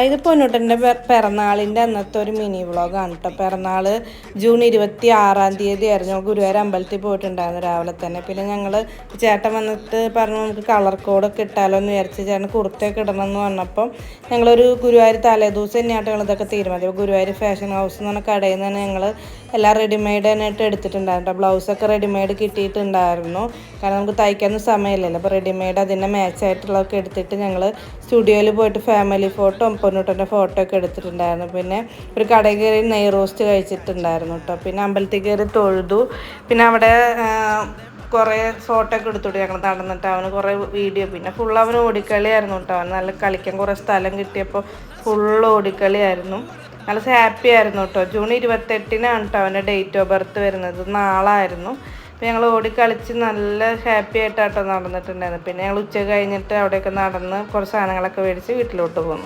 ഇത് പൊന്നൂട്ടൻ്റെ പിറന്നാളിൻ്റെ അന്നത്തെ ഒരു മിനി വ്ളോഗാണ് കേട്ടോ. പിറന്നാൾ ജൂൺ 26 ആയിരുന്നു. ഗുരുവായൂർ അമ്പലത്തിൽ പോയിട്ടുണ്ടായിരുന്നു രാവിലെ തന്നെ. പിന്നെ ഞങ്ങൾ ചേട്ടൻ വന്നിട്ട് പറഞ്ഞു നമുക്ക് കളർ കോഡൊക്കെ ഇട്ടാലോ എന്ന് വിചാരിച്ച് ചേട്ടൻ കുർത്തയൊക്കെ ഇടണമെന്ന് പറഞ്ഞപ്പം ഞങ്ങളൊരു ഗുരുവായൂർ തലേദിവസം തന്നെയായിട്ട് ഞങ്ങൾ ഇതൊക്കെ തീരുമാനിച്ചു. അപ്പോൾ ഗുരുവായൂർ ഫാഷൻ ഹൗസ് എന്ന് പറഞ്ഞ കടയിൽ നിന്ന് തന്നെ ഞങ്ങൾ എല്ലാം റെഡിമെയ്ഡ് ആയിട്ട് എടുത്തിട്ടുണ്ടായിരുന്നു. ബ്ലൗസൊക്കെ റെഡിമെയ്ഡ് കിട്ടിയിട്ടുണ്ടായിരുന്നു. കാരണം നമുക്ക് തയ്ക്കാനൊന്നും സമയമില്ലല്ലോ. അപ്പോൾ റെഡിമെയ്ഡ് അതിൻ്റെ മാച്ചായിട്ടുള്ളതൊക്കെ എടുത്തിട്ട് ഞങ്ങൾ സ്റ്റുഡിയോയിൽ പോയിട്ട് ഫാമിലി ഫോട്ടോ പൊന്നൂട്ടൻ്റെ ഫോട്ടോ ഒക്കെ എടുത്തിട്ടുണ്ടായിരുന്നു. പിന്നെ ഒരു കടയിൽ കയറി നെയ് റോസ്റ്റ് കഴിച്ചിട്ടുണ്ടായിരുന്നു കേട്ടോ. പിന്നെ അമ്പലത്തിൽ കയറി തൊഴുതു. പിന്നെ അവിടെ കുറേ ഫോട്ടോ ഒക്കെ എടുത്തുവിട്ടു ഞങ്ങൾ നടന്നിട്ട്. അവന് കുറേ വീഡിയോ, പിന്നെ ഫുൾ അവന് ഓടിക്കളിയായിരുന്നു കേട്ടോ. അവന് നല്ല കളിക്കാൻ കുറേ സ്ഥലം കിട്ടിയപ്പോൾ ഫുള്ള് ഓടിക്കളിയായിരുന്നു. നല്ല ഹാപ്പി ആയിരുന്നു കേട്ടോ. ജൂൺ 28-നാണ് കേട്ടോ അവൻ്റെ ഡേറ്റ് ഓഫ് ബർത്ത് വരുന്നത്. നാളായിരുന്നു. അപ്പോൾ ഞങ്ങൾ ഓടിക്കളിച്ച് നല്ല ഹാപ്പി ആയിട്ടാട്ടോ നടന്നിട്ടുണ്ടായിരുന്നു. പിന്നെ ഞങ്ങൾ ഉച്ച കഴിഞ്ഞിട്ട് അവിടെയൊക്കെ നടന്ന് കുറച്ച് സാധനങ്ങളൊക്കെ മേടിച്ച് വീട്ടിലോട്ട് പോന്നു.